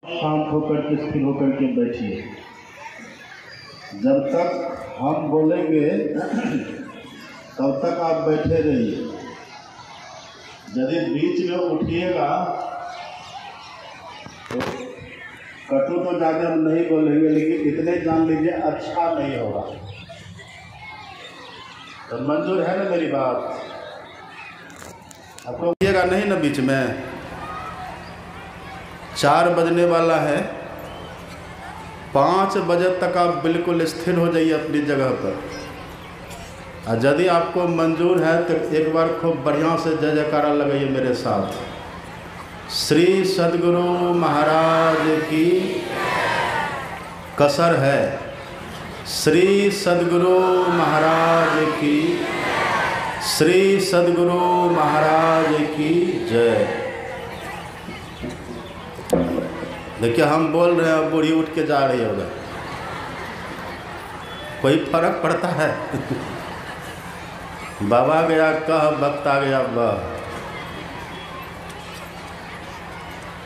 शांत होकर के स्थिर होकर के बैठिए। जब तक हम बोलेंगे तब तक आप बैठे रहिए। यदि बीच में उठिएगा तो कटु तो ज़्यादा हम नहीं बोलेंगे, लेकिन इतने जान लीजिए अच्छा नहीं होगा। तो मंजूर है ना मेरी बात? आपको उठिएगा नहीं ना बीच में। 4 बजने वाला है, 5 बजे तक आप बिल्कुल स्थिर हो जाइए अपनी जगह पर। और यदि आपको मंजूर है तो एक बार खूब बढ़िया से जय जयकारा लगाइए मेरे साथ। श्री सद्गुरु महाराज की कसर है। श्री सद्गुरु महाराज की, श्री सद्गुरु महाराज की जय। देखिए हम बोल रहे हैं, बूढ़ी उठ के जा रही है उधर, कोई फर्क पड़ता है? बाबा गया कह, वक्त आ गया वाह।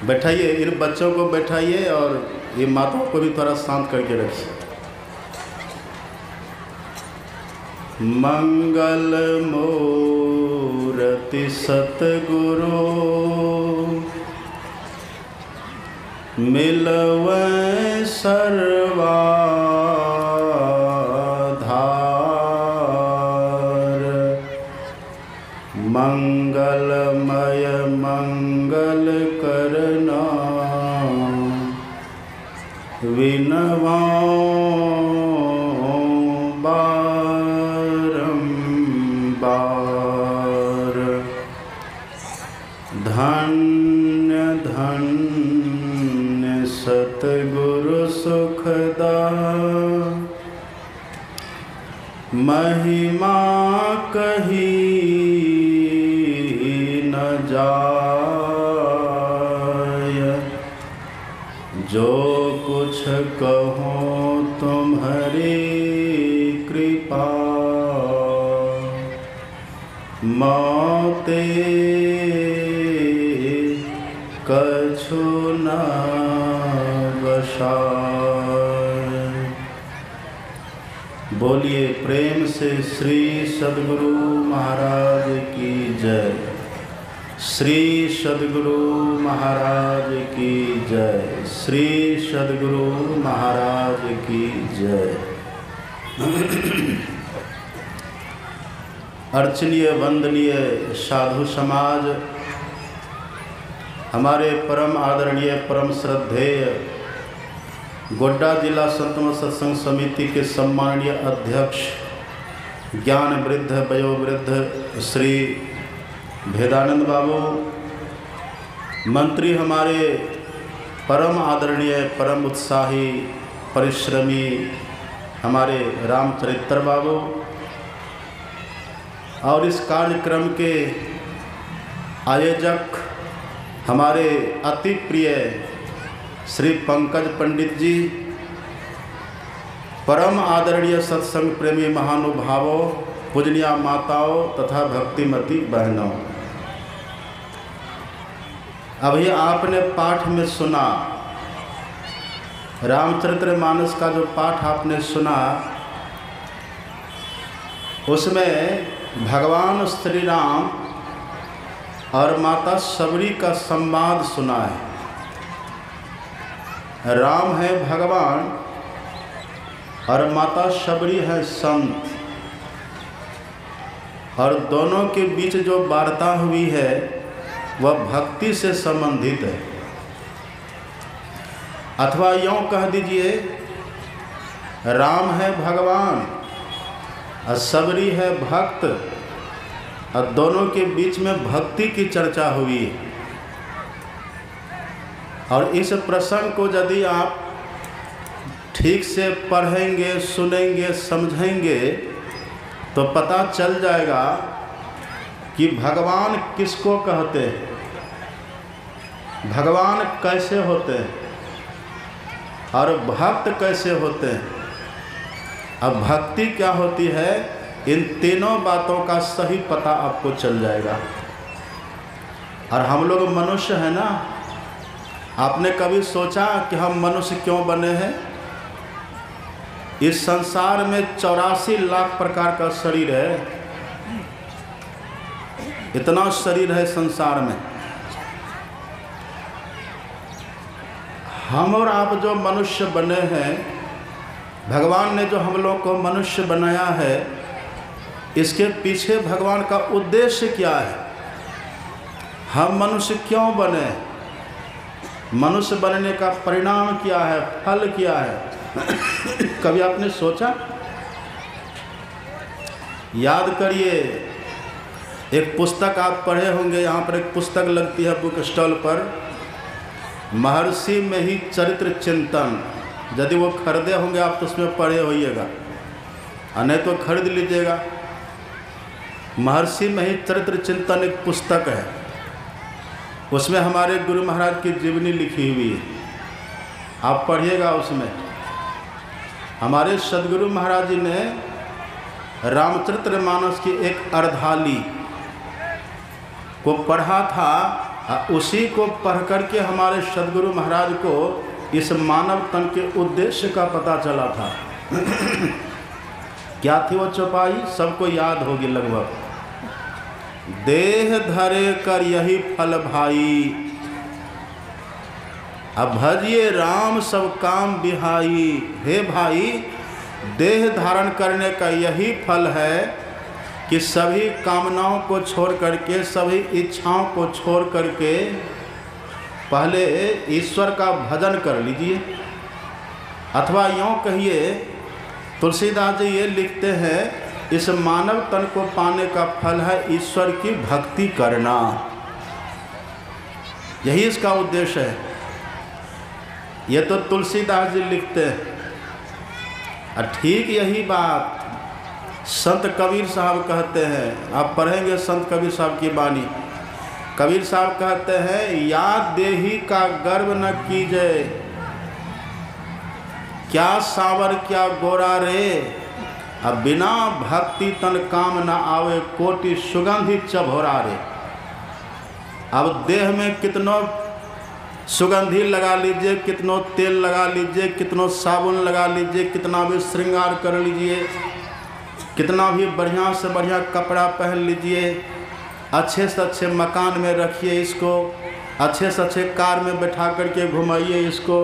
बैठाइए, इन बच्चों को बैठाइए और ये माताओं को भी थोड़ा शांत करके रखिए। मंगल मूर्ति सतगुरु मिलवै सर्वाधार। मंगलमय मंगल करना विनवा बारंबार। धन्य धन्य सतगुरु सुखदा, महिमा कही न जाय। जो कुछ कहो तुम्हारी कृपा, मोते कछु न बसाय। बोलिए प्रेम से श्री सद्गुरु महाराज की जय। श्री सद्गुरु महाराज की जय। श्री सद्गुरु महाराज की जय। अर्चनीय वंदनीय साधु समाज, हमारे परम आदरणीय परम श्रद्धेय गोड्डा जिला संतमत सत्संग समिति के सम्माननीय अध्यक्ष ज्ञान वृद्ध वयोवृद्ध श्री भेदानंद बाबू, मंत्री हमारे परम आदरणीय परम उत्साही परिश्रमी हमारे रामचरित्र बाबू, और इस कार्यक्रम के आयोजक हमारे अति प्रिय श्री पंकज पंडित जी, परम आदरणीय सत्संग प्रेमी महानुभावों, पूजनीय माताओं तथा भक्तिमती बहनों, अभी आपने पाठ में सुना, रामचरितमानस का जो पाठ आपने सुना, उसमें भगवान श्री राम और माता सबरी का संवाद सुना है। राम है भगवान और माता सबरी है संत, और दोनों के बीच जो वार्ता हुई है वह भक्ति से संबंधित है। अथवा यूँ कह दीजिए, राम है भगवान और सबरी है भक्त, और दोनों के बीच में भक्ति की चर्चा हुई। और इस प्रसंग को यदि आप ठीक से पढ़ेंगे, सुनेंगे, समझेंगे तो पता चल जाएगा कि भगवान किसको कहते हैं, भगवान कैसे होते हैं और भक्त कैसे होते हैं, अब भक्ति क्या होती है। इन तीनों बातों का सही पता आपको चल जाएगा। और हम लोग मनुष्य हैं ना, आपने कभी सोचा कि हम मनुष्य क्यों बने हैं? इस संसार में 84 लाख प्रकार का शरीर है, इतना शरीर है संसार में। हम और आप जो मनुष्य बने हैं, भगवान ने जो हम लोग को मनुष्य बनाया है, इसके पीछे भगवान का उद्देश्य क्या है? हम मनुष्य क्यों बने? मनुष्य बनने का परिणाम क्या है, फल क्या है? कभी आपने सोचा? याद करिए, एक पुस्तक आप पढ़े होंगे, यहाँ पर एक पुस्तक लगती है बुक स्टॉल पर, महर्षि में ही चरित्र चिंतन। यदि वो खरीदे होंगे आप तो उसमें पढ़े होइएगा, और नहीं तो खरीद लीजिएगा। महर्षि में ही चरित्र चिंतन एक पुस्तक है, उसमें हमारे गुरु महाराज की जीवनी लिखी हुई है, आप पढ़िएगा। उसमें हमारे सदगुरु महाराज जी ने रामचरितमानस की एक अर्धाली को पढ़ा था, उसी को पढ़ करके हमारे सदगुरु महाराज को इस मानव तन के उद्देश्य का पता चला था। क्या थी वो चौपाई? सबको याद होगी लगभग। देह धरे कर यही फल भाई, अब भजिए राम सब काम बिहाई। हे भाई, देह धारण करने का यही फल है कि सभी कामनाओं को छोड़ करके, सभी इच्छाओं को छोड़ करके पहले ईश्वर का भजन कर लीजिए। अथवा यूँ कहिए, तुलसीदास जी ये लिखते हैं, इस मानव तन को पाने का फल है ईश्वर की भक्ति करना। यही इसका उद्देश्य है। ये तो तुलसीदास जी लिखते हैं। और ठीक यही बात संत कबीर साहब कहते हैं। आप पढ़ेंगे संत कबीर साहब की वाणी। कबीर साहब कहते हैं, याद देही का गर्व न कीजिए, क्या सांवर क्या गोरा रे, अब बिना भक्ति तन काम न आवे, कोटि सुगंधि चभोरा रे। अब देह में कितनों सुगंधी लगा लीजिए, कितनों तेल लगा लीजिए, कितनों साबुन लगा लीजिए, कितना भी श्रृंगार कर लीजिए, कितना भी बढ़िया से बढ़िया कपड़ा पहन लीजिए, अच्छे से अच्छे मकान में रखिए इसको, अच्छे से अच्छे कार में बैठा करके घुमाइए इसको,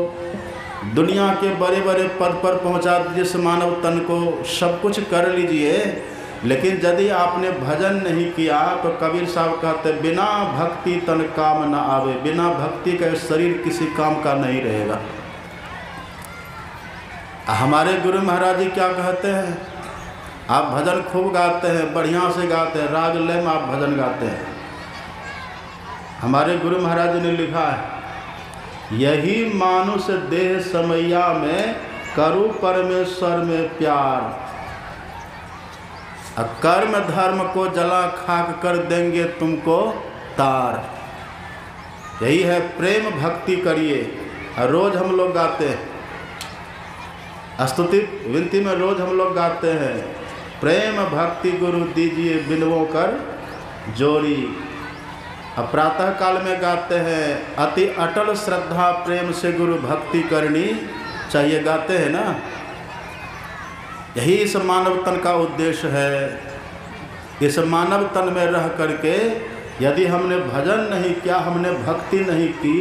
दुनिया के बड़े बड़े पद पर पहुंचा दीजिए इस मानव तन को, सब कुछ कर लीजिए, लेकिन यदि आपने भजन नहीं किया तो कबीर साहब कहते बिना भक्ति तन काम न आवे। बिना भक्ति का शरीर किसी काम का नहीं रहेगा। हमारे गुरु महाराज जी क्या कहते हैं? आप भजन खूब गाते हैं, बढ़िया से गाते हैं, राग लय में आप भजन गाते हैं। हमारे गुरु महाराज जी ने लिखा है, यही मानुष देह समैया में करूँ परमेश्वर में प्यार, कर्म धर्म को जला खाक कर देंगे तुमको तार। यही है प्रेम भक्ति करिए। और रोज़ हम लोग गाते हैं, स्तुति विनती में रोज़ हम लोग गाते हैं, प्रेम भक्ति गुरु दीजिए बिनवों कर जोड़ी। अब प्रातः काल में गाते हैं, अति अटल श्रद्धा प्रेम से गुरु भक्ति करनी चाहिए, गाते हैं ना। यही इस मानव तन का उद्देश्य है। इस मानव तन में रह करके यदि हमने भजन नहीं किया, हमने भक्ति नहीं की,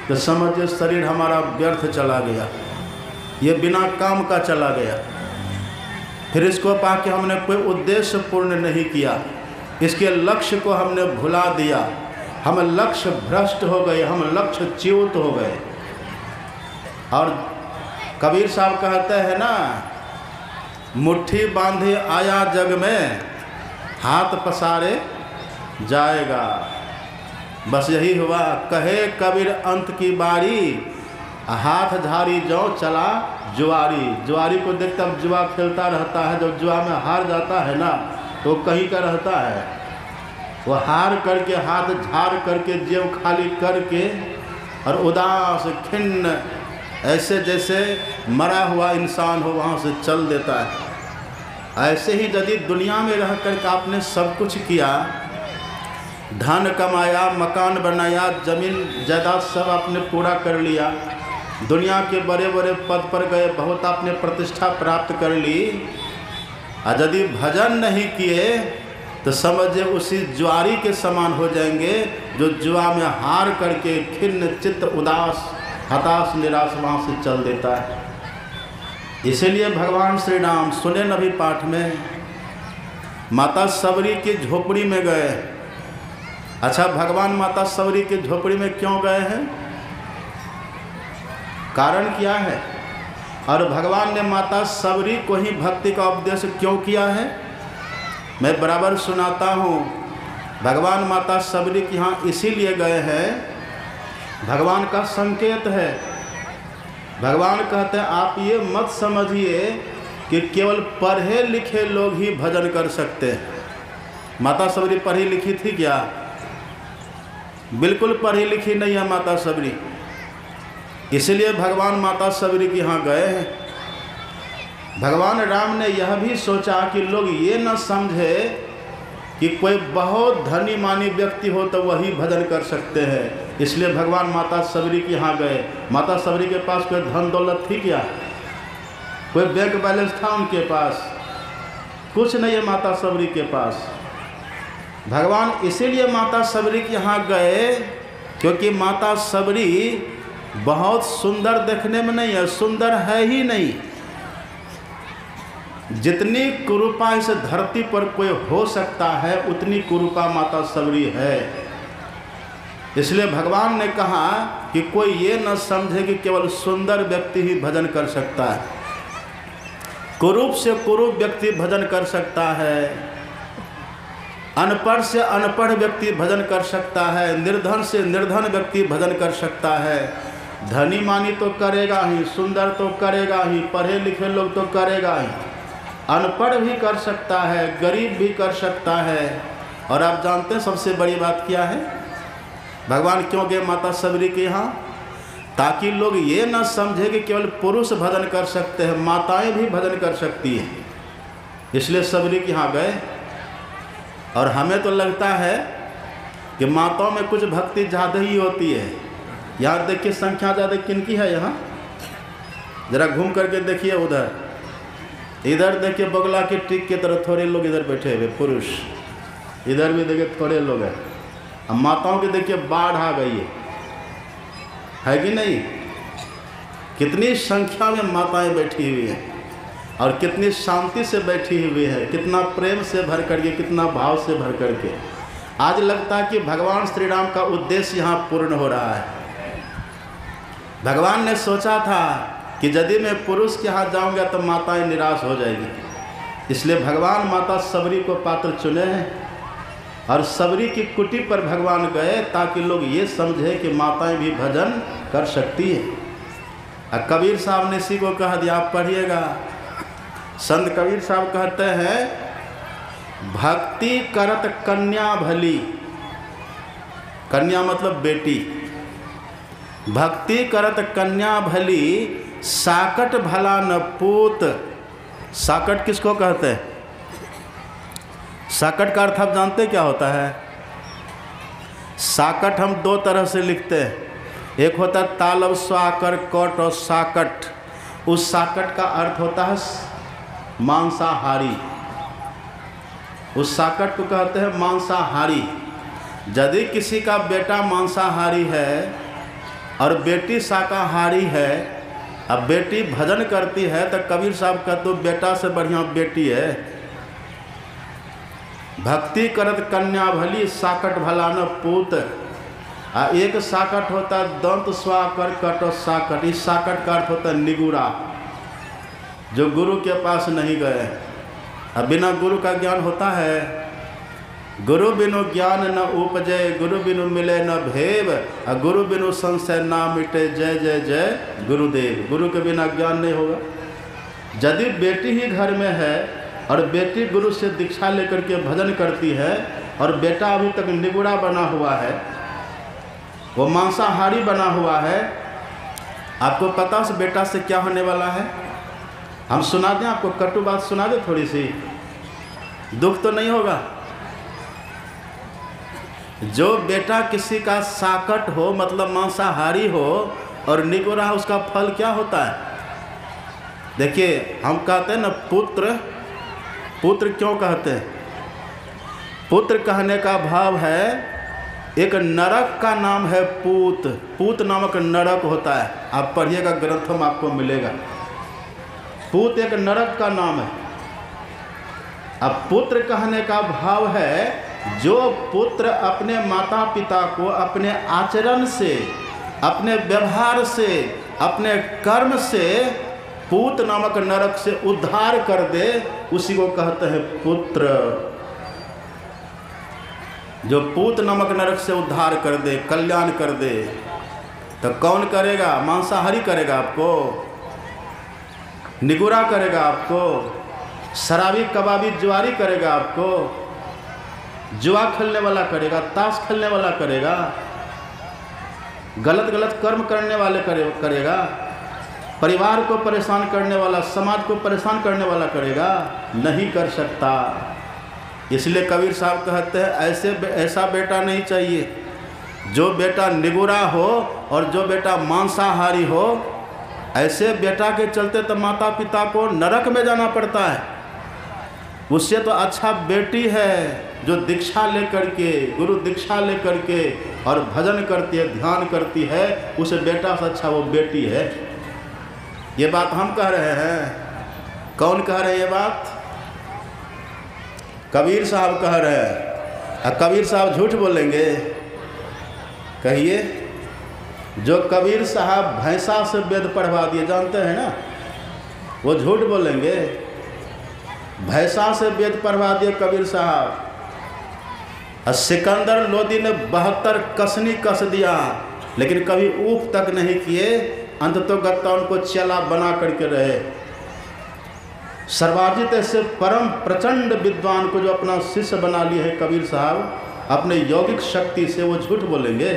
तो समझिए शरीर हमारा व्यर्थ चला गया, ये बिना काम का चला गया। फिर इसको पा के हमने कोई उद्देश्य पूर्ण नहीं किया, इसके लक्ष्य को हमने भुला दिया, हम लक्ष्य भ्रष्ट हो गए, हम लक्ष्य च्युत हो गए। और कबीर साहब कहते हैं ना, मुट्ठी बांधे आया जग में, हाथ पसारे जाएगा। बस यही हुआ। कहे कबीर अंत की बारी, हाथ झारी जो चला जुआरी। जुआरी को देखते अब जुआ खेलता रहता है, जब जुआ में हार जाता है ना तो कहीं का रहता है, वो हार करके हाथ झाड़ करके जेब खाली करके और उदास खिन्न ऐसे जैसे मरा हुआ इंसान हो वहाँ से चल देता है। ऐसे ही यदि दुनिया में रह कर के आपने सब कुछ किया, धन कमाया, मकान बनाया, ज़मीन जायदाद सब आपने पूरा कर लिया, दुनिया के बड़े बड़े पद पर गए, बहुत आपने प्रतिष्ठा प्राप्त कर ली, और यदि भजन नहीं किए तो समझिए उसी जुआरी के समान हो जाएंगे जो जुआ में हार करके खिन्न चित्त, उदास, हताश, निराश वहाँ से चल देता है। इसीलिए भगवान श्री राम सुने नभी पाठ में माता सबरी की झोपड़ी में गए। अच्छा, भगवान माता सबरी की झोपड़ी में क्यों गए हैं, कारण क्या है, और भगवान ने माता सबरी को ही भक्ति का उपदेश क्यों किया है, मैं बराबर सुनाता हूँ। भगवान माता सबरी के यहाँ इसीलिए गए हैं, भगवान का संकेत है। भगवान कहते हैं आप ये मत समझिए कि केवल पढ़े लिखे लोग ही भजन कर सकते हैं। माता सबरी पढ़ी लिखी थी क्या? बिल्कुल पढ़ी लिखी नहीं है माता सबरी। इसलिए भगवान माता सबरी के यहाँ गए हैं। भगवान राम ने यह भी सोचा कि लोग ये न समझे कि कोई बहुत धनी मानी व्यक्ति हो तो वही भजन कर सकते हैं, इसलिए भगवान माता सबरी के यहाँ गए। माता सबरी के पास कोई धन दौलत थी क्या? कोई बैंक बैलेंस था उनके पास? कुछ नहीं है माता सबरी के पास। भगवान इसीलिए माता सबरी के यहाँ गए क्योंकि माता सबरी बहुत सुंदर देखने में नहीं है, सुंदर है ही नहीं। जितनी कुरूपा इस धरती पर कोई हो सकता है उतनी कुरूपा माता सबरी है। इसलिए भगवान ने कहा कि कोई ये न समझे कि केवल सुंदर व्यक्ति ही भजन कर सकता है। कुरूप से कुरूप व्यक्ति भजन कर सकता है, अनपढ़ से अनपढ़ व्यक्ति भजन कर सकता है, निर्धन से निर्धन व्यक्ति भजन कर सकता है। धनी मानी तो करेगा ही, सुंदर तो करेगा ही, पढ़े लिखे लोग तो करेगा ही, अनपढ़ भी कर सकता है, गरीब भी कर सकता है। और आप जानते हैं सबसे बड़ी बात क्या है? भगवान क्यों गए माता सबरी के यहाँ? ताकि लोग ये न समझे कि केवल पुरुष भजन कर सकते हैं, माताएं भी भजन कर सकती हैं। इसलिए सबरी के यहाँ गए। और हमें तो लगता है कि माताओं में कुछ भक्ति ज़्यादा ही होती है। यहाँ देखिए संख्या ज़्यादा किनकी है, यहाँ जरा घूम करके देखिए, उधर इधर देखिए बगला के टिक की तरह थोड़े लोग इधर बैठे हुए पुरुष, इधर भी देखिए थोड़े लोग हैं। अब माताओं के देखिए बाढ़ आ गई है कि नहीं? कितनी संख्या में माताएं बैठी हुई हैं और कितनी शांति से बैठी हुई है, कितना प्रेम से भर करके, कितना भाव से भर करके। आज लगता है कि भगवान श्री राम का उद्देश्य यहाँ पूर्ण हो रहा है। भगवान ने सोचा था कि यदि मैं पुरुष के यहाँ जाऊँगा तो माताएं निराश हो जाएगी, इसलिए भगवान माता सबरी को पात्र चुने हैं और सबरी की कुटी पर भगवान गए ताकि लोग ये समझे कि माताएं भी भजन कर सकती हैं। कबीर साहब ने इसी को कह दिया, आप पढ़िएगा। संत कबीर साहब कहते हैं, भक्ति करत कन्या भली, कन्या मतलब बेटी, भक्ति करत कन्या भली, साकट भला न पूत। साकट किसको कहते हैं? साकट का अर्थ आप जानते क्या होता है? साकट हम दो तरह से लिखते हैं, एक होता है तालब स्वाकर कट और साकट। उस साकट का अर्थ होता है मांसाहारी, उस साकट को कहते हैं मांसाहारी। यदि किसी का बेटा मांसाहारी है और बेटी शाकाहारी है, अब बेटी भजन करती है तो कबीर साहब का तो बेटा से बढ़िया बेटी है। भक्ति करत कन्या भली, साकट भला न पूत। एक साकट होता है दंत स्वाकर कट और साकट। इस साकट का अर्थ होता है निगुरा, जो गुरु के पास नहीं गए। अब बिना गुरु का ज्ञान होता है? गुरु बिनु ज्ञान न उपजे, गुरु बिनु मिले न भेव, गुरु बिनु संशय ना मिटे, जय जय जय गुरुदेव। गुरु के बिना ज्ञान नहीं होगा। यदि बेटी ही घर में है और बेटी गुरु से दीक्षा लेकर के भजन करती है और बेटा अभी तक निगुड़ा बना हुआ है, वो मांसाहारी बना हुआ है, आपको पता उस बेटा से क्या होने वाला है? हम सुना दें आपको, कटु बात सुना दें थोड़ी सी, दुख तो नहीं होगा? जो बेटा किसी का साकट हो, मतलब मांसाहारी हो और निगोरा, उसका फल क्या होता है? देखिए, हम कहते हैं ना पुत्र, पुत्र क्यों कहते हैं? पुत्र कहने का भाव है, एक नरक का नाम है पूत, पूत नामक नरक होता है। आप पढ़िएगा, ग्रंथों में आपको मिलेगा। पूत एक नरक का नाम है। अब पुत्र कहने का भाव है, जो पुत्र अपने माता पिता को अपने आचरण से, अपने व्यवहार से, अपने कर्म से पूत नामक नरक से उद्धार कर दे, उसी को कहते हैं पुत्र। जो पूत नामक नरक से उद्धार कर दे, कल्याण कर दे, तो कौन करेगा? मांसाहारी करेगा आपको, निगुरा करेगा आपको, शराबी कबाबी जुआरी करेगा आपको, जुआ खेलने वाला करेगा, ताश खेलने वाला करेगा, गलत गलत कर्म करने वाले करेगा, परिवार को परेशान करने वाला, समाज को परेशान करने वाला करेगा? नहीं कर सकता। इसलिए कबीर साहब कहते हैं, ऐसा बेटा नहीं चाहिए। जो बेटा निगुरा हो और जो बेटा मांसाहारी हो, ऐसे बेटा के चलते तो माता पिता को नरक में जाना पड़ता है। उससे तो अच्छा बेटी है जो दीक्षा लेकर के, गुरु दीक्षा लेकर के और भजन करती है, ध्यान करती है, उस बेटा से अच्छा वो बेटी है। ये बात हम कह रहे हैं। कौन कह रहे हैं ये बात? कबीर साहब कह रहे हैं। और कबीर साहब झूठ बोलेंगे? कहिए। जो कबीर साहब भैंसा से वेद पढ़वा दिए, जानते हैं ना, वो झूठ बोलेंगे? भैंसा से वेद पढ़वा दिए कबीर साहब। और सिकंदर लोदी ने 72 कसनी कस दिया, लेकिन कभी ऊख तक नहीं किए। अंततोगत्ता उनको चेला बना करके रहे। सर्वाजित ऐसे परम प्रचंड विद्वान को जो अपना शिष्य बना लिए हैं कबीर साहब, अपने यौगिक शक्ति से, वो झूठ बोलेंगे?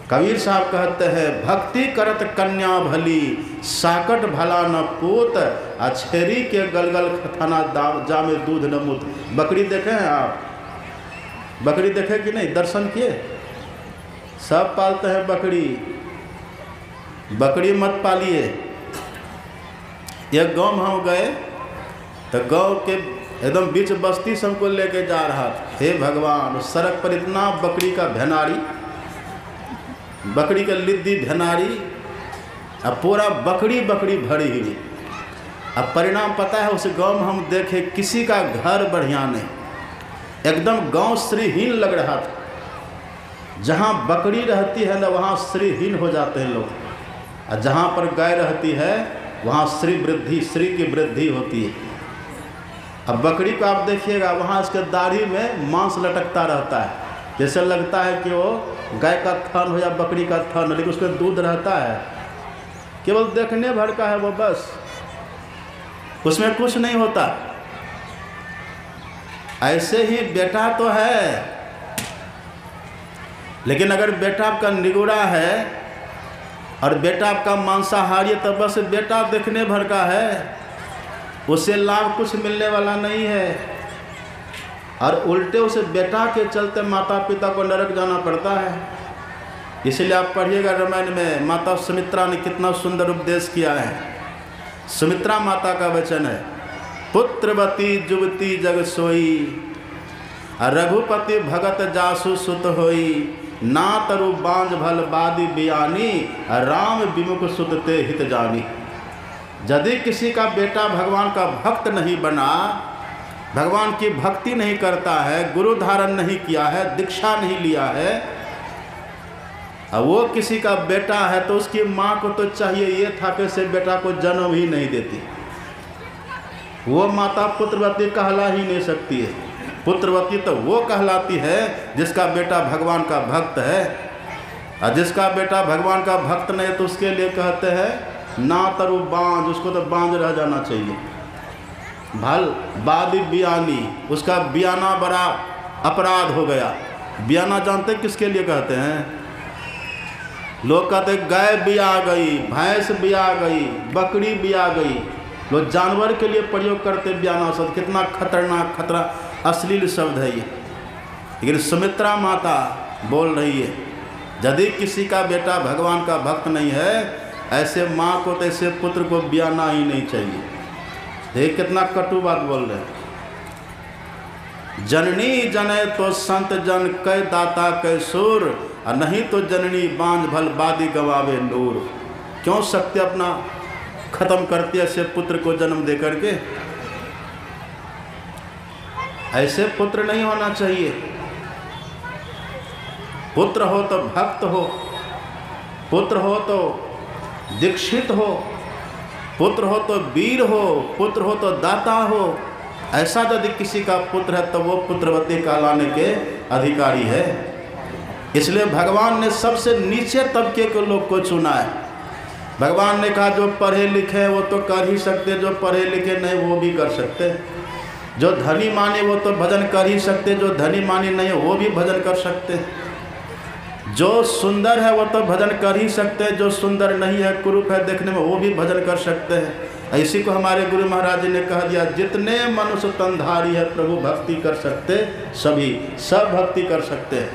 कबीर साहब कहते हैं, भक्ति करत कन्या भली, साकट भला न पूत, अछेरी के गलगल खथाना जामे दूध न मूत। बकरी देखे हैं आप? बकरी देखे कि नहीं? दर्शन किए? सब पालते हैं बकरी। बकरी मत पालिए। एक गांव में हम गए तो गांव के एकदम बीच बस्ती से हमको लेके जा रहा था। हे भगवान, सड़क पर इतना बकरी का भेनारी, बकरी का लिद्दी भेनारी, अब पूरा बकरी बकरी भरी हुई। अब परिणाम पता है, उस गांव में हम देखे किसी का घर बढ़िया नहीं, एकदम गांव श्रीहीन लग रहा था। जहाँ बकरी रहती है ना, वहाँ श्रीहीन हो जाते हैं लोग, और जहाँ पर गाय रहती है वहाँ श्री वृद्धि, श्री की वृद्धि होती है। अब बकरी को आप देखिएगा, वहाँ इसके दाढ़ी में मांस लटकता रहता है, जैसे लगता है कि वो गाय का थन हो या बकरी का थन, लेकिन उसमें दूध रहता है। केवल देखने भर का है वो, बस उसमें कुछ नहीं होता। ऐसे ही बेटा तो है, लेकिन अगर बेटा आपका निगुरा है और बेटा आपका मांसाहारी है, तो बस बेटा देखने भर का है, उससे लाभ कुछ मिलने वाला नहीं है। और उल्टे उसे बेटा के चलते माता पिता को नरक जाना पड़ता है। इसलिए आप पढ़िएगा रामायण में, माता सुमित्रा ने कितना सुंदर उपदेश किया है। सुमित्रा माता का वचन है, पुत्रवती जुवती जग सोई, रघुपति भगत जासु सुत होई, ना तरु बांझ भल बादी बियानी, राम विमुख सुत ते हित जानी। यदि किसी का बेटा भगवान का भक्त नहीं बना, भगवान की भक्ति नहीं करता है, गुरु धारण नहीं किया है, दीक्षा नहीं लिया है, और वो किसी का बेटा है, तो उसकी माँ को तो चाहिए ये था कि से बेटा को जन्म ही नहीं देती। वो माता पुत्रवती कहला ही नहीं सकती है। पुत्रवती तो वो कहलाती है जिसका बेटा भगवान का भक्त है, और जिसका बेटा भगवान का भक्त नहीं तो उसके लिए कहते हैं ना तरु बांझ, उसको तो बांझ रह जाना चाहिए। भल बादी बियानी, उसका बियाना बड़ा अपराध हो गया। बियाना जानते किसके लिए कहते हैं? लोग कहते गाय बिया गई, भैंस बिया गई, बकरी बिया गई। लोग जानवर के लिए प्रयोग करते बियाना शब्द। कितना खतरनाक, खतरा अश्लील शब्द है ये। लेकिन सुमित्रा माता बोल रही है, यदि किसी का बेटा भगवान का भक्त नहीं है, ऐसे माँ को तो ऐसे पुत्र को ब्याना ही नहीं चाहिए। देख कितना कटु बात बोल रहे हैं। जननी जने तो संत जन कै दाता कै सूर, और नहीं तो जननी बांझ भल बादी गवावे नूर। क्यों सत्य अपना खत्म करती है ऐसे पुत्र को जन्म दे करके? ऐसे पुत्र नहीं होना चाहिए। पुत्र हो तो भक्त हो, पुत्र हो तो दीक्षित हो, पुत्र हो तो वीर हो, पुत्र हो तो दाता हो। ऐसा यदि किसी का पुत्र है तो वो पुत्रवती कहलाने के अधिकारी है। इसलिए भगवान ने सबसे नीचे तबके के लोग को चुना है। भगवान ने कहा जो पढ़े लिखे हैं वो तो कर ही सकते, जो पढ़े लिखे नहीं वो भी कर सकते। जो धनी माने वो तो भजन कर ही सकते, जो धनी माने नहीं वो भी भजन कर सकते। जो सुंदर है वो तो भजन कर ही सकते हैं, जो सुंदर नहीं है, कुरूप है देखने में, वो भी भजन कर सकते हैं। इसी को हमारे गुरु महाराज जी ने कह दिया, जितने मनुष्य तनधारी है प्रभु भक्ति कर सकते सभी, सब भक्ति कर सकते हैं।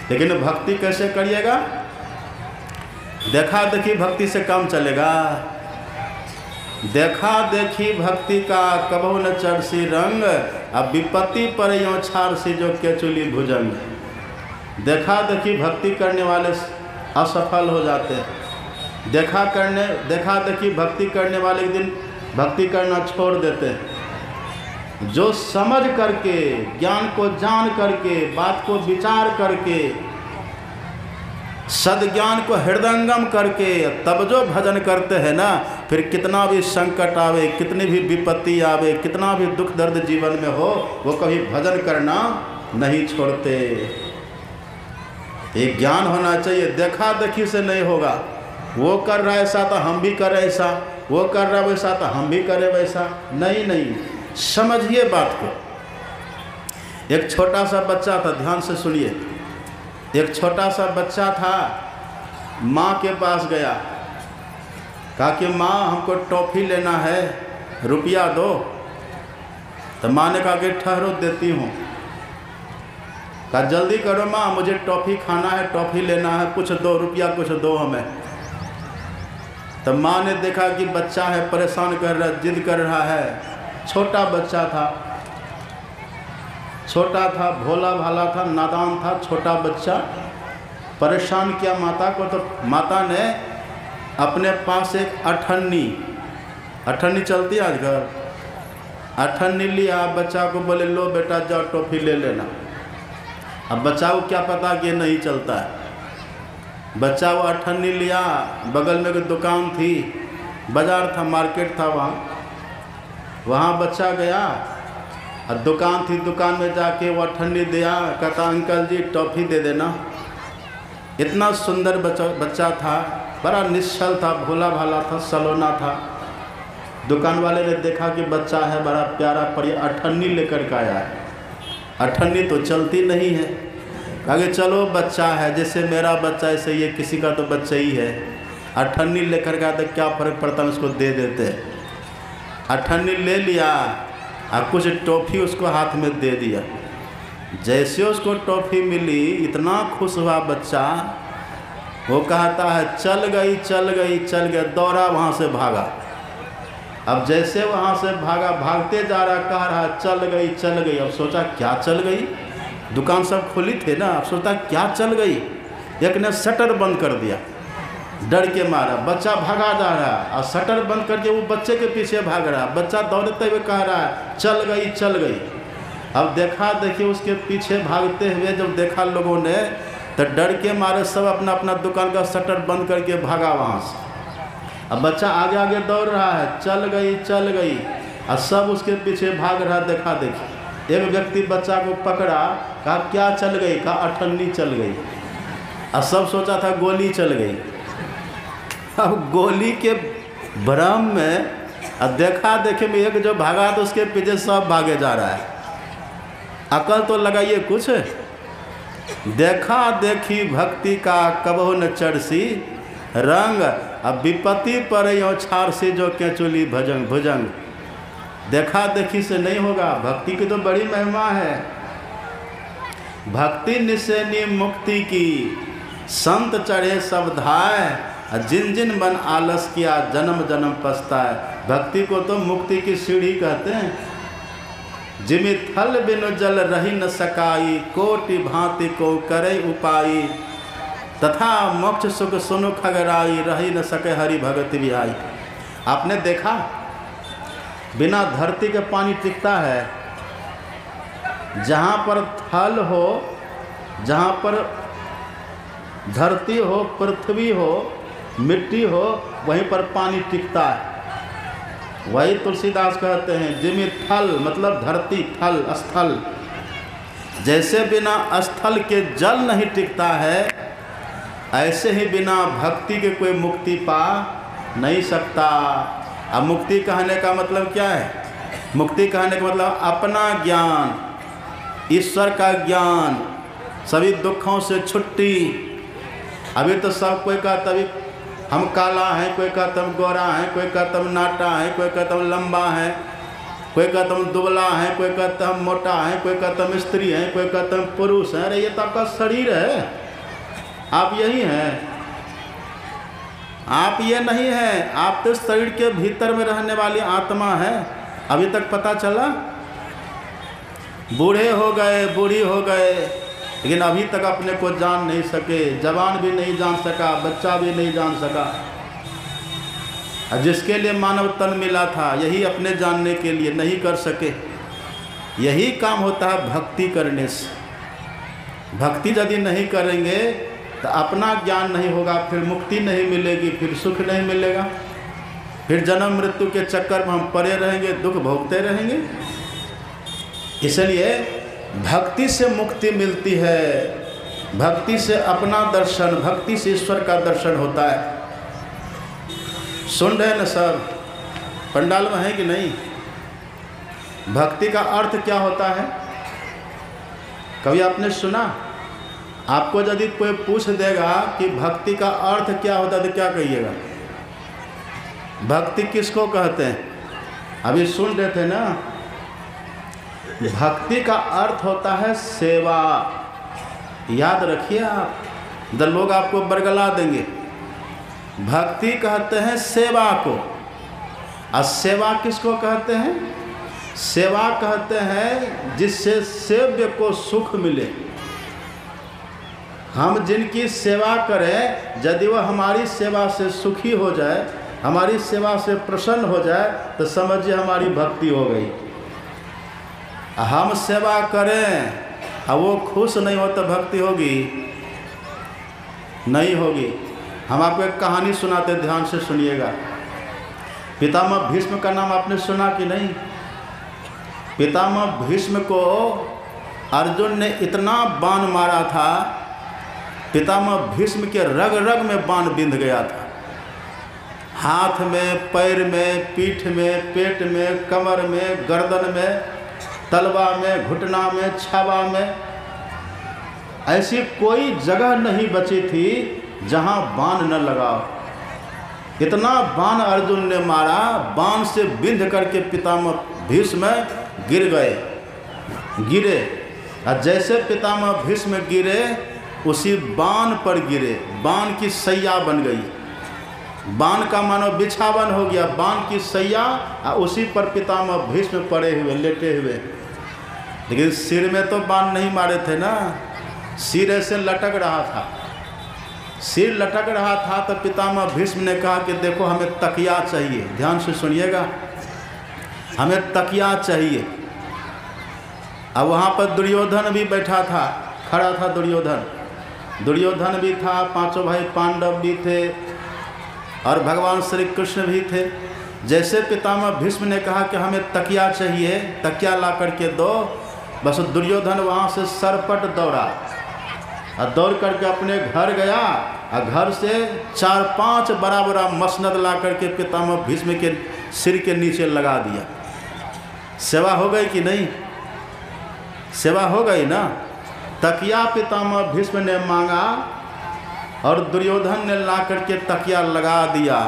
लेकिन भक्ति कैसे करिएगा? देखा देखी भक्ति से काम चलेगा। देखा देखी भक्ति का कबहु न चढ़सी रंग, अब विपत्ति पर यो छारसी जो केचुली भुजंग। देखा देखी भक्ति करने वाले असफल हो जाते हैं। देखा देखी भक्ति करने वाले एक दिन भक्ति करना छोड़ देते हैं। जो समझ करके, ज्ञान को जान करके, बात को विचार करके, सद्ज्ञान को हृदयंगम करके तब जो भजन करते हैं ना, फिर कितना भी संकट आवे, कितनी भी विपत्ति आवे, कितना भी दुख दर्द जीवन में हो, वो कभी भजन करना नहीं छोड़ते। एक ज्ञान होना चाहिए। देखा देखी से नहीं होगा। वो कर रहा है ऐसा तो हम भी करें ऐसा, वो कर रहा है वैसा तो हम भी करें वैसा। नहीं, समझिए बात को। एक छोटा सा बच्चा था, ध्यान से सुनिए। एक छोटा सा बच्चा था, माँ के पास गया, कहा कि माँ हमको टॉफ़ी लेना है, रुपया दो। तो माँ ने कहा कि ठहरो देती हूँ। कहा जल्दी करो माँ, मुझे टॉफ़ी खाना है, टॉफ़ी लेना है, कुछ दो, रुपया कुछ दो हमें। तो माँ ने देखा कि बच्चा है, परेशान कर रहा, जिद कर रहा है। छोटा बच्चा था, छोटा था, भोला भाला था, नादान था, छोटा बच्चा। परेशान किया माता को। तो माता ने अपने पास एक अठन्नी चलती है आजकल, अठन्नी लिया, बच्चा को बोले लो बेटा जाओ टॉफ़ी ले लेना। अब बच्चा को क्या पता कि नहीं चलता है। बच्चा वो अठन्नी लिया, बगल में एक दुकान थी, बाज़ार था, मार्केट था, वहाँ बच्चा गया और दुकान थी, दुकान में जाके वो अठन्नी दिया। कहता अंकल जी टॉफ़ी दे देना। इतना सुंदर बच्चा था, बड़ा निश्चल था, भोला भाला था, सलोना था। दुकान वाले ने देखा कि बच्चा है बड़ा प्यारा, पर अठन्नी लेकर के आया है। अठन्नी तो चलती नहीं है। आगे चलो बच्चा है, जैसे मेरा बच्चा ऐसे ये किसी का तो बच्चा ही है। अठन्नी लेकर गया तो क्या फ़र्क पड़ता है, उसको दे देते। अठन्नी ले लिया और कुछ टॉफ़ी उसको हाथ में दे दिया। जैसे उसको टॉफ़ी मिली, इतना खुश हुआ बच्चा। वो कहता है चल गई चल गई चल गया, दौड़ा वहाँ से भागा। अब जैसे वहाँ से भागा, भागते जा रहा, कह रहा चल गई चल गई। अब सोचा क्या चल गई, दुकान सब खुली थे ना। अब सोचा क्या चल गई। एक ने शटर बंद कर दिया, डर के मारा। बच्चा भागा जा रहा और शटर बंद करके वो बच्चे के पीछे भाग रहा। बच्चा दौड़ते हुए कह रहा है चल गई चल गई। अब देखा देखिए उसके पीछे भागते हुए जब देखा लोगों ने, तो डर के मारे सब अपना अपना दुकान का शटर बंद करके भागा वहाँ से। अब बच्चा आगे आगे दौड़ रहा है, चल गई और सब उसके पीछे भाग रहा। देखा देखी एक व्यक्ति बच्चा को पकड़ा, कहा क्या चल गई, कहा अठन्नी चल गई। और सब सोचा था गोली चल गई। अब गोली के भ्रम में देखा देखे में एक जो भागा तो उसके पीछे सब भागे जा रहा है। अकल तो लगाइए कुछ। देखा देखी भक्ति का कबहु न चढ़सी रंग, अब विपत्ति पर यो छारसी जो केचुली भुजंग। देखा देखी से नहीं होगा, भक्ति की तो बड़ी महिमा है। भक्ति निसेनी मुक्ति की, संत चढ़े सब धाय, जिन जिन बन आलस किया जन्म जन्म पछताए। भक्ति को तो मुक्ति की सीढ़ी कहते हैं। जिमि थल बिनु जल रही न सकाई, कोटि भांति को करे उपाई, तथा मोक्ष सुख सुनु खगराई, रही न सके हरि भगति बिहाई। आपने देखा बिना धरती के पानी टिकता है। जहाँ पर थल हो, जहाँ पर धरती हो, पृथ्वी हो, मिट्टी हो, वहीं पर पानी टिकता है। वही तुलसीदास कहते हैं जिमि थल मतलब धरती, थल स्थल, जैसे बिना स्थल के जल नहीं टिकता है, ऐसे ही बिना भक्ति के कोई मुक्ति पा नहीं सकता। अब मुक्ति कहने का मतलब क्या है? मुक्ति कहने का मतलब अपना ज्ञान, ईश्वर का ज्ञान, सभी दुखों से छुट्टी। अभी तो सब कोई कहता अभी हम काला हैं, कोई कहता हम गोरा हैं, कोई कहता हम नाटा है, कोई कहता हम लंबा है, कोई कहता हम दुबला है, कोई कहता हम मोटा है, कोई कहता हम स्त्री हैं, कोई कहता हम पुरुष हैं। अरे ये तो आपका शरीर है, आप यही हैं, आप ये नहीं हैं। आप तो शरीर के भीतर में रहने वाली आत्मा है। अभी तक पता चला? बूढ़े हो गए, बूढ़ी हो गए, लेकिन अभी तक अपने को जान नहीं सके। जवान भी नहीं जान सका, बच्चा भी नहीं जान सका। जिसके लिए मानव तन मिला था, यही अपने जानने के लिए नहीं कर सके। यही काम होता है भक्ति करने से। भक्ति यदि नहीं करेंगे तो अपना ज्ञान नहीं होगा, फिर मुक्ति नहीं मिलेगी, फिर सुख नहीं मिलेगा, फिर जन्म मृत्यु के चक्कर में हम पड़े रहेंगे, दुख भोगते रहेंगे। इसलिए भक्ति से मुक्ति मिलती है, भक्ति से अपना दर्शन, भक्ति से ईश्वर का दर्शन होता है। सुन रहे न सब? पंडाल में है कि नहीं? भक्ति का अर्थ क्या होता है? कभी आपने सुना? आपको यदि कोई पूछ देगा कि भक्ति का अर्थ क्या होता है तो क्या कहिएगा? भक्ति किसको कहते हैं? अभी सुन रहे थे ना? भक्ति का अर्थ होता है सेवा। याद रखिए आप, तो लोग आपको बरगला देंगे। भक्ति कहते हैं सेवा को। और सेवा किसको कहते हैं? सेवा कहते हैं जिससे सेव्य को सुख मिले। हम जिनकी सेवा करें, यदि वह हमारी सेवा से सुखी हो जाए, हमारी सेवा से प्रसन्न हो जाए, तो समझिए हमारी भक्ति हो गई। हम सेवा करें और वो खुश नहीं हो तो भक्ति होगी? नहीं होगी। हम आपको एक कहानी सुनाते, ध्यान से सुनिएगा। पितामह भीष्म का नाम आपने सुना कि नहीं? पितामह भीष्म को अर्जुन ने इतना बाण मारा था, पितामह भीष्म के रग रग में बाण बिंध गया था। हाथ में, पैर में, पीठ में, पेट में, कमर में, गर्दन में, तलवा में, घुटना में, छावा में, ऐसी कोई जगह नहीं बची थी जहां बाण न लगा। इतना बाण अर्जुन ने मारा, बाण से बिंध करके पितामह भीष्म गिर गिरे। और जैसे पितामह भीष्म गिरे, उसी बाण पर गिरे, बाण की सैया बन गई। बाण का मानो बिछावन हो गया, बाण की सैया, और उसी पर पितामह भीष्म पड़े हुए, लेटे हुए। लेकिन सिर में तो बाण नहीं मारे थे ना, सिर ऐसे लटक रहा था। सिर लटक रहा था तो पितामह भीष्म ने कहा कि देखो हमें तकिया चाहिए। ध्यान से सुनिएगा, हमें तकिया चाहिए। अब वहाँ पर दुर्योधन भी बैठा था, खड़ा था दुर्योधन भी था, पांचों भाई पांडव भी थे, और भगवान श्री कृष्ण भी थे। जैसे पितामह भीष्म ने कहा कि हमें तकिया चाहिए, तकिया ला करके दो, बस दुर्योधन वहाँ से सरपट दौड़ा और दौड़ करके अपने घर गया, और घर से 4-5 बड़ा बड़ा मसनद ला करके पितामह भीष्म के सिर के नीचे लगा दिया। सेवा हो गई कि नहीं? सेवा हो गई ना। तकिया पितामह भीष्म ने मांगा और दुर्योधन ने ला करके तकिया लगा दिया।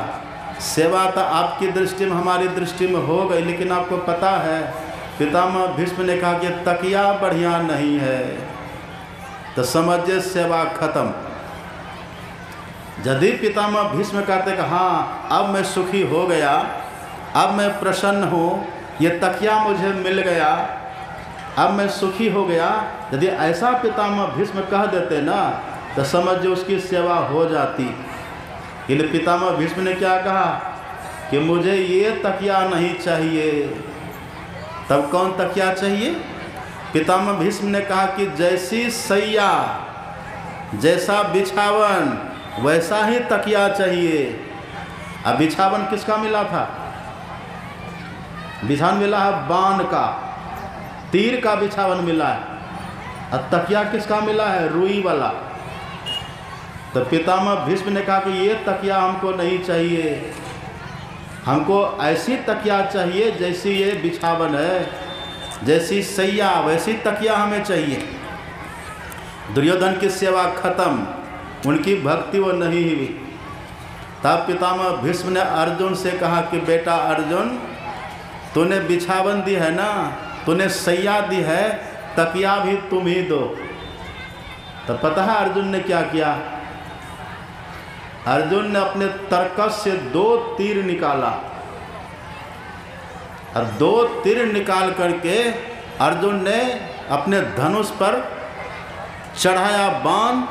सेवा तो आपकी दृष्टि में, हमारी दृष्टि में हो गई, लेकिन आपको पता है पितामह भीष्म ने कहा कि तकिया बढ़िया नहीं है, तो समझिए सेवा खत्म। यदि पितामह भीष्म कहते कि हाँ अब मैं सुखी हो गया, अब मैं प्रसन्न हूँ, ये तकिया मुझे मिल गया, अब मैं सुखी हो गया, यदि ऐसा पितामह भीष्म कह देते ना तो समझिए उसकी सेवा हो जाती। लेकिन पितामह भीष्म ने क्या कहा कि मुझे ये तकिया नहीं चाहिए। तब कौन तकिया चाहिए? पितामह भीष्म ने कहा कि जैसी सैया, जैसा बिछावन, वैसा ही तकिया चाहिए। अब बिछावन किसका मिला था? बिछावन मिला है बाण का, तीर का बिछावन मिला है। और तकिया किसका मिला है? रुई वाला। तो पितामह भीष्म ने कहा कि ये तकिया हमको नहीं चाहिए, हमको ऐसी तकिया चाहिए जैसी ये बिछावन है, जैसी सैया वैसी तकिया हमें चाहिए। दुर्योधन की सेवा खत्म, उनकी भक्ति वो नहीं हुई। तब पितामह भीष्म ने अर्जुन से कहा कि बेटा अर्जुन, तूने बिछावन दी है ना, तूने सैया दी है, तकिया भी तुम ही दो। तो पता है अर्जुन ने क्या किया? अर्जुन ने अपने तरकस से 2 तीर निकाला और 2 तीर निकाल करके अर्जुन ने अपने धनुष पर चढ़ाया बाण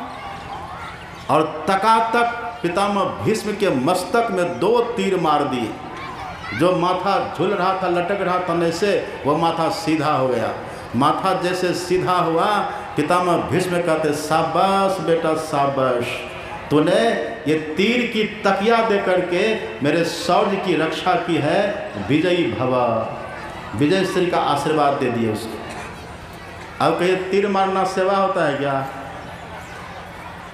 और तकातक पितामह भीष्म के मस्तक में 2 तीर मार दिए। जो माथा झूल रहा था, लटक रहा था, वैसे वो माथा सीधा हो गया। माथा जैसे सीधा हुआ, पितामह भीष्म कहते शाबाश बेटा शाबाश, तूने ये तीर की तकिया दे करके मेरे शौर्य की रक्षा की है, विजयी भवा। विजय श्री का आशीर्वाद दे दिए उसको। अब कहिए तीर मारना सेवा होता है क्या?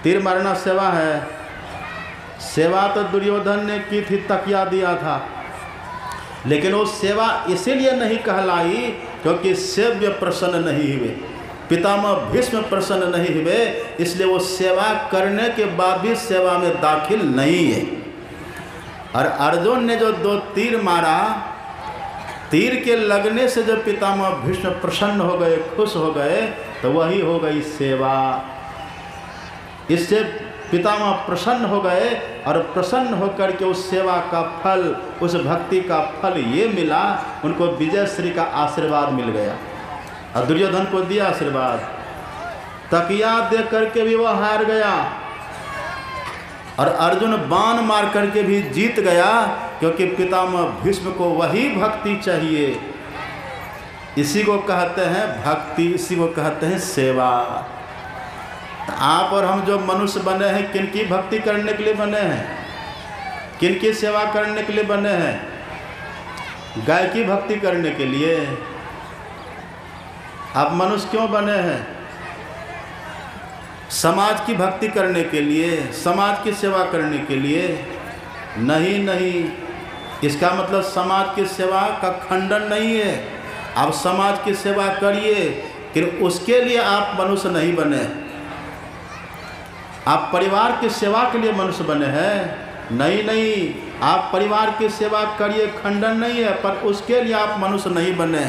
तीर मारना सेवा है? सेवा तो दुर्योधन ने की थी, तकिया दिया था, लेकिन वो सेवा इसीलिए नहीं कहलाई क्योंकि सेव्य प्रसन्न नहीं हुए, पितामह भीष्म प्रसन्न नहीं हुए, इसलिए वो सेवा करने के बाद भी सेवा में दाखिल नहीं है। और अर्जुन ने जो 2 तीर मारा, तीर के लगने से जब पितामह भीष्म प्रसन्न हो गए, खुश हो गए, तो वही हो गई सेवा। इससे पितामह प्रसन्न हो गए और प्रसन्न होकर के उस सेवा का फल, उस भक्ति का फल ये मिला, उनको विजय श्री का आशीर्वाद मिल गया। और दुर्योधन को दिया आशीर्वाद, तकिया दे करके भी वह हार गया और अर्जुन बाण मार करके भी जीत गया, क्योंकि पितामह भीष्म को वही भक्ति चाहिए। इसी को कहते हैं भक्ति, इसी को कहते हैं सेवा। तो आप और हम जो मनुष्य बने हैं, किन की भक्ति करने के लिए बने हैं? किन की सेवा करने के लिए बने हैं? गाय की भक्ति करने के लिए। आप मनुष्य क्यों बने हैं? समाज की भक्ति करने के लिए, समाज की सेवा करने के लिए नहीं। नहीं, इसका मतलब समाज की सेवा का खंडन नहीं है। आप समाज की सेवा करिए, लेकिन उसके लिए आप मनुष्य नहीं बने। आप परिवार की सेवा के लिए मनुष्य बने हैं। नहीं, आप परिवार की सेवा करिए, खंडन नहीं है, पर उसके लिए आप मनुष्य नहीं बने।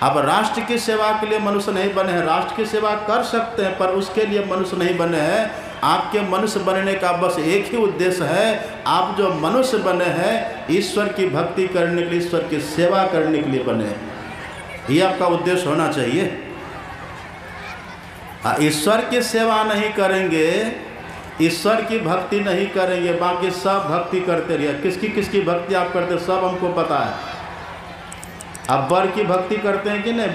अब राष्ट्र की सेवा के लिए मनुष्य नहीं बने हैं, राष्ट्र की सेवा कर सकते हैं, पर उसके लिए मनुष्य नहीं बने हैं। आपके मनुष्य बनने का बस एक ही उद्देश्य है, आप जो मनुष्य बने हैं ईश्वर की भक्ति करने के लिए, ईश्वर की सेवा करने के लिए बने हैं। ये आपका उद्देश्य होना चाहिए। ईश्वर की सेवा नहीं करेंगे, ईश्वर की भक्ति नहीं करेंगे, बाकी सब भक्ति करते रहिए। किसकी किसकी भक्ति आप करते सब हमको पता है। आप बर की भक्ति करते हैं कि नहीं?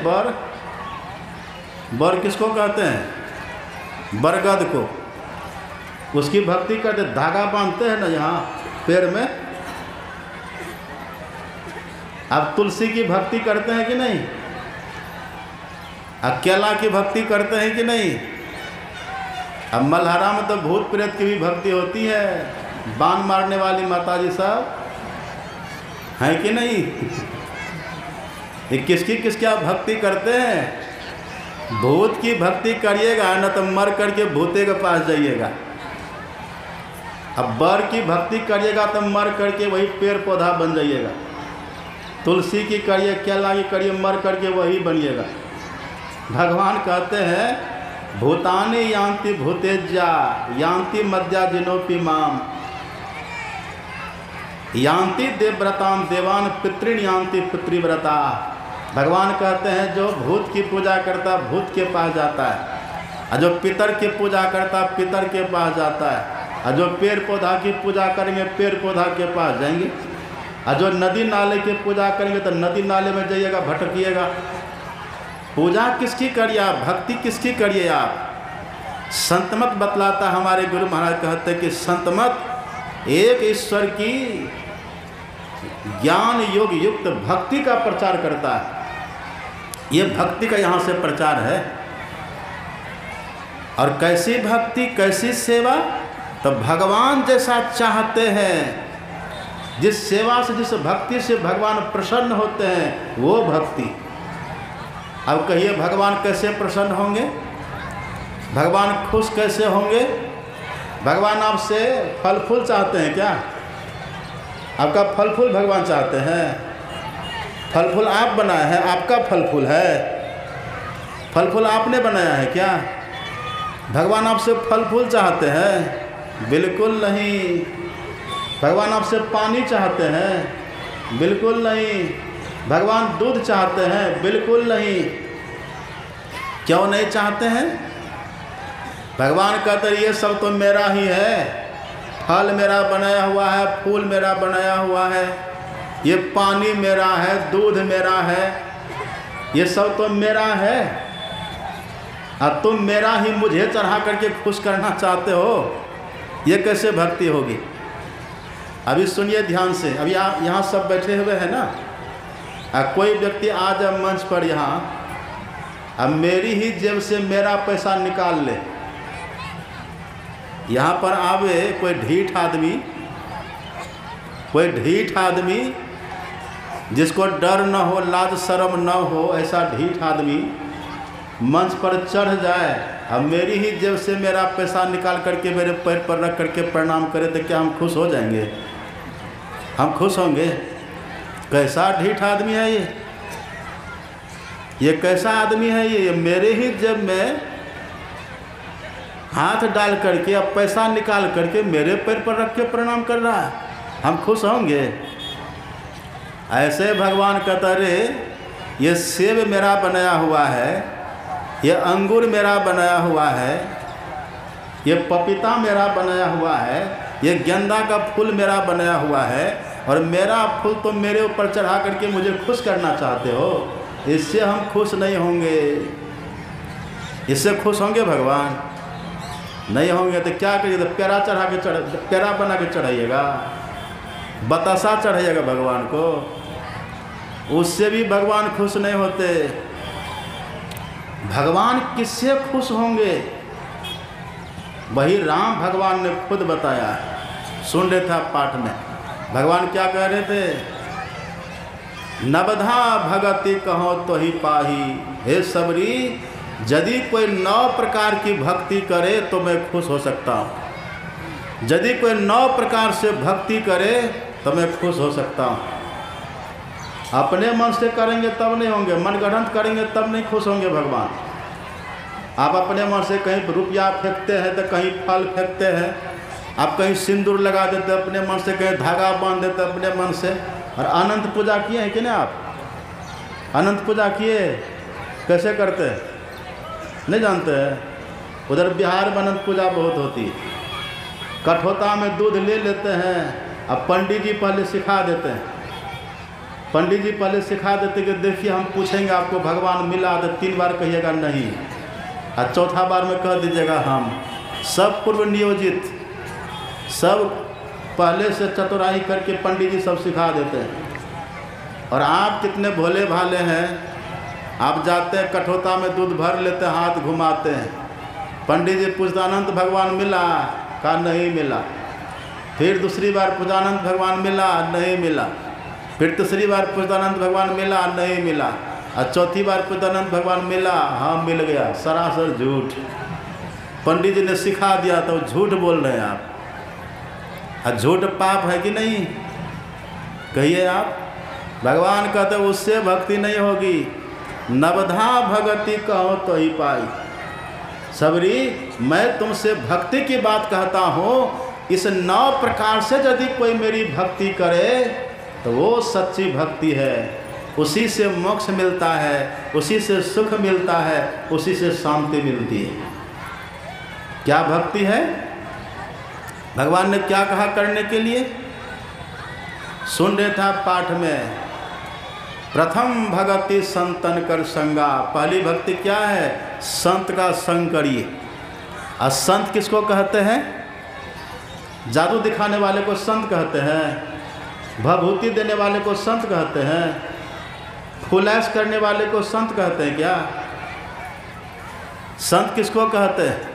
बर किसको कहते हैं? बरगद को। उसकी भक्ति करते, धागा बांधते हैं ना यहाँ पैर में। आप तुलसी की भक्ति करते हैं कि नहीं? केला की भक्ति करते हैं कि नहीं? अब मल्हारा में तो भूत प्रेत की भी भक्ति होती है, बाण मारने वाली माता जी सब हैं कि नहीं? ये किसकी किसकी आप भक्ति करते हैं? भूत की भक्ति करिएगा ना तो मर करके भूते के पास जाइएगा। अब बर की भक्ति करिएगा तो मर करके वही पेड़ पौधा बन जाइएगा। तुलसी की करिए, केला की करिए, मर करके वही बनिएगा। भगवान कहते हैं भूतानि यान्ति भूतेज्या यान्ति मद्या जिनोपि माम यान्ति देवव्रताम देवान पितृण यान्ति पितृव्रता। भगवान कहते हैं जो भूत की पूजा करता भूत के पास जाता है, और जो पितर की पूजा करता पितर के पास जाता है, और जो पेड़ पौधा की पूजा करेंगे पेड़ पौधा के पास जाएंगे, और जो नदी नाले की पूजा करेंगे तो नदी नाले में जाइएगा, भटकिएगा। पूजा किसकी करिए आप, भक्ति किसकी करिए आप। संतमत बतलाता हमारे गुरु महाराज कहते हैं कि संतमत एक ईश्वर की ज्ञान योग युक्त भक्ति का प्रचार करता है। ये भक्ति का यहाँ से प्रचार है। और कैसी भक्ति कैसी सेवा, तो भगवान जैसा चाहते हैं, जिस सेवा से जिस भक्ति से भगवान प्रसन्न होते हैं वो भक्ति। अब कहिए भगवान कैसे प्रसन्न होंगे, भगवान खुश कैसे होंगे। भगवान आपसे फल फूल चाहते हैं क्या, आपका फल फूल भगवान चाहते हैं। फल फूल आप बनाए हैं, आपका फल फूल है, फल फूल आपने बनाया है क्या। भगवान आपसे फल फूल चाहते हैं, बिल्कुल नहीं। भगवान आपसे पानी चाहते हैं, बिल्कुल नहीं। भगवान दूध चाहते हैं, बिल्कुल नहीं। क्यों नहीं चाहते हैं। भगवान कहते हैं ये सब तो मेरा ही है, फल मेरा बनाया हुआ है, फूल मेरा बनाया हुआ है, ये पानी मेरा है, दूध मेरा है, ये सब तो मेरा है। और तुम मेरा ही मुझे चढ़ा करके खुश करना चाहते हो, ये कैसे भक्ति होगी। अभी सुनिए ध्यान से। अभी आप यहाँ सब बैठे हुए हैं ना, कोई व्यक्ति आज मंच पर यहाँ अब मेरी ही जेब से मेरा पैसा निकाल ले, यहाँ पर आवे कोई ढीठ आदमी जिसको डर न हो, लाज शर्म न हो, ऐसा ढीठ आदमी मंच पर चढ़ जाए, अब मेरी ही जेब से मेरा पैसा निकाल करके मेरे पैर पर रख करके प्रणाम करे, तो क्या हम खुश हो जाएंगे, हम खुश होंगे। कैसा ढीठ आदमी है ये कैसा आदमी है ये मेरे ही जेब में हाथ डाल करके अब पैसा निकाल करके मेरे पैर पर रख के प्रणाम कर रहा है, हम खुश होंगे। ऐसे भगवान कहता रे ये सेब मेरा बनाया हुआ है, ये अंगूर मेरा बनाया हुआ है, ये पपीता मेरा बनाया हुआ है, ये गेंदा का फूल मेरा बनाया हुआ है, और मेरा फूल तो मेरे ऊपर चढ़ा करके मुझे खुश करना चाहते हो, इससे हम खुश नहीं होंगे। इससे खुश होंगे भगवान नहीं होंगे। तो क्या करिए, तो प्यारा चढ़ा के प्यारा बना के चढ़ाइएगा, बतासा चढ़ाइएगा भगवान को, उससे भी भगवान खुश नहीं होते। भगवान किससे खुश होंगे, वही राम भगवान ने खुद बताया। सुन रहे थे पाठ में भगवान क्या कह रहे थे, नवधा भगति कहो तो ही पाही। हे सबरी, यदि कोई 9 प्रकार की भक्ति करे तो मैं खुश हो सकता हूँ। यदि कोई 9 प्रकार से भक्ति करे तो मैं खुश हो सकता हूँ। अपने मन से करेंगे तब नहीं होंगे, मनगढ़ंत करेंगे तब नहीं खुश होंगे भगवान। आप अपने मन से कहीं रुपया फेंकते हैं तो कहीं फल फेंकते हैं, आप कहीं सिंदूर लगा देते अपने मन से, कहीं धागा बांध देते अपने मन से। और अनंत पूजा किए हैं कि नहीं आप, अनंत पूजा किए कैसे करते हैं नहीं जानते हैं। उधर बिहार में अनंत पूजा बहुत होती है। कठोता में दूध ले लेते हैं, अब पंडित जी पहले सिखा देते हैं। पंडित जी पहले सिखा देते कि देखिए हम पूछेंगे आपको भगवान मिला, तो 3 बार कहिएगा नहीं, और चौथा बार में कह दीजिएगा हम। सब पूर्व नियोजित, सब पहले से चतुराई करके पंडित जी सब सिखा देते हैं। और आप कितने भोले भाले हैं, आप जाते हैं कठोता में दूध भर लेते हैं, हाथ घुमाते हैं, पंडित जी पूछते अनंत भगवान मिला, कहा नहीं मिला। फिर दूसरी बार पूछा अनंत भगवान मिला, नहीं मिला। फिर तीसरी बार पूछा अनंत भगवान मिला, नहीं मिला। और चौथी बार पूछा अनंत भगवान मिला, हाँ मिल गया। सरासर झूठ, पंडित जी ने सिखा दिया तो झूठ बोल रहे हैं आप। और झूठ पाप है कि नहीं, कहिए आप। भगवान कहते उससे भक्ति नहीं होगी। नवधा भगति कहो तो ही पाई। सबरी, मैं तुमसे भक्ति की बात कहता हूँ, इस 9 प्रकार से यदि कोई मेरी भक्ति करे तो वो सच्ची भक्ति है। उसी से मोक्ष मिलता है, उसी से सुख मिलता है, उसी से शांति मिलती है। क्या भक्ति है? भगवान ने क्या कहा करने के लिए? सुन रहे था पाठ में, प्रथम भगति संतन कर संगा। पहली भक्ति क्या है? संत का संग करिए। और संत किसको कहते हैं? जादू दिखाने वाले को संत कहते हैं, भभूति देने वाले को संत कहते हैं, फुलैश करने वाले को संत कहते हैं। क्या संत किसको कहते हैं?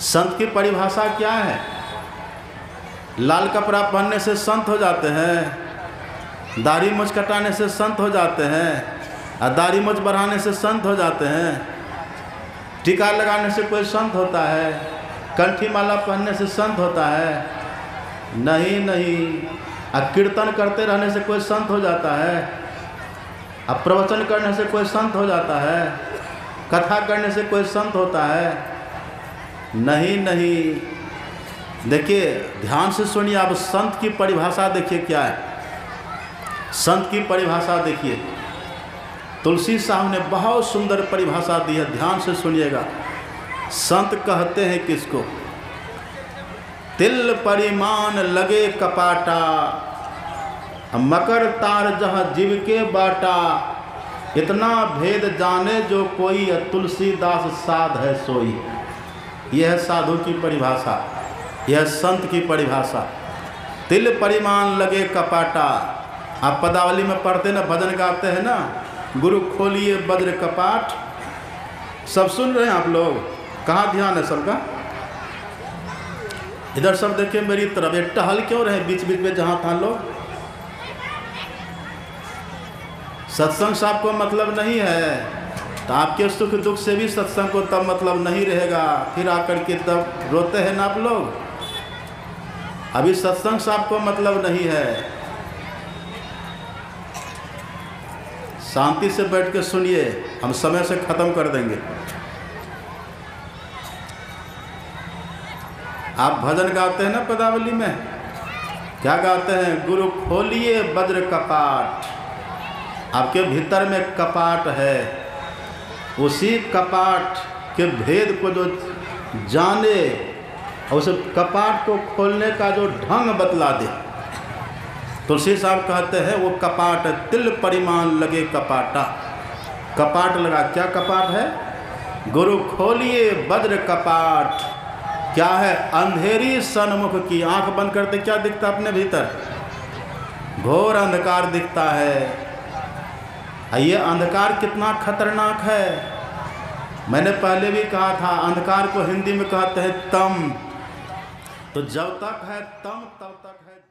संत की परिभाषा क्या है? लाल कपड़ा पहनने से संत हो जाते हैं, दाढ़ी मूंछ कटाने से संत हो जाते हैं, और दाढ़ी मूंछ बढ़ाने से संत हो जाते हैं, टीका लगाने से कोई संत होता है, कंठी माला पहनने से संत होता है? नहीं नहीं। और कीर्तन करते रहने से कोई संत हो जाता है? अब प्रवचन करने से कोई संत हो जाता है? कथा करने से कोई संत होता है? नहीं नहीं। देखिए ध्यान से सुनिए, अब संत की परिभाषा देखिए क्या है। संत की परिभाषा देखिए, तुलसी साहब ने बहुत सुंदर परिभाषा दी है, ध्यान से सुनिएगा। संत कहते हैं किसको? तिल परिमाण लगे कपाटा, मकर तार जहाँ जीव के बाटा, इतना भेद जाने जो कोई, तुलसीदास साध है सोई। यह है साधु की परिभाषा, यह संत की परिभाषा। तिल परिमाण लगे कपाटा। आप पदावली में पढ़ते ना, भजन गाते हैं ना, गुरु खोलिए वज्र कपाट। सब सुन रहे हैं आप लोग? कहाँ ध्यान है सबका? इधर सब देखिए मेरी तरफ। ये टहल क्यों रहे बीच बीच में जहाँ था लोग? सत्संग से आपको मतलब नहीं है तो आपके सुख दुख से भी सत्संग को तब मतलब नहीं रहेगा। फिर आकर के तब रोते हैं ना आप लोग। अभी सत्संग से आपको मतलब नहीं है। शांति से बैठ के सुनिए, हम समय से ख़त्म कर देंगे। आप भजन गाते हैं ना पदावली में, क्या गाते हैं? गुरु खोलिए वज्र कपाट। आपके भीतर में कपाट है, उसी कपाट के भेद को जो जाने और उस कपाट को खोलने का जो ढंग बतला दे, तुलसी साहब कहते हैं वो कपाट तिल परिमाण लगे कपाटा। कपाट लगा। क्या कपाट है? गुरु खोलिए वज्र कपाट। क्या है? अंधेरी सन्मुख की। आंख बंद करते क्या दिखता अपने भीतर? घोर अंधकार दिखता है। ये अंधकार कितना खतरनाक है। मैंने पहले भी कहा था, अंधकार को हिंदी में कहते हैं तम। तो जब तक है तम तब तक है।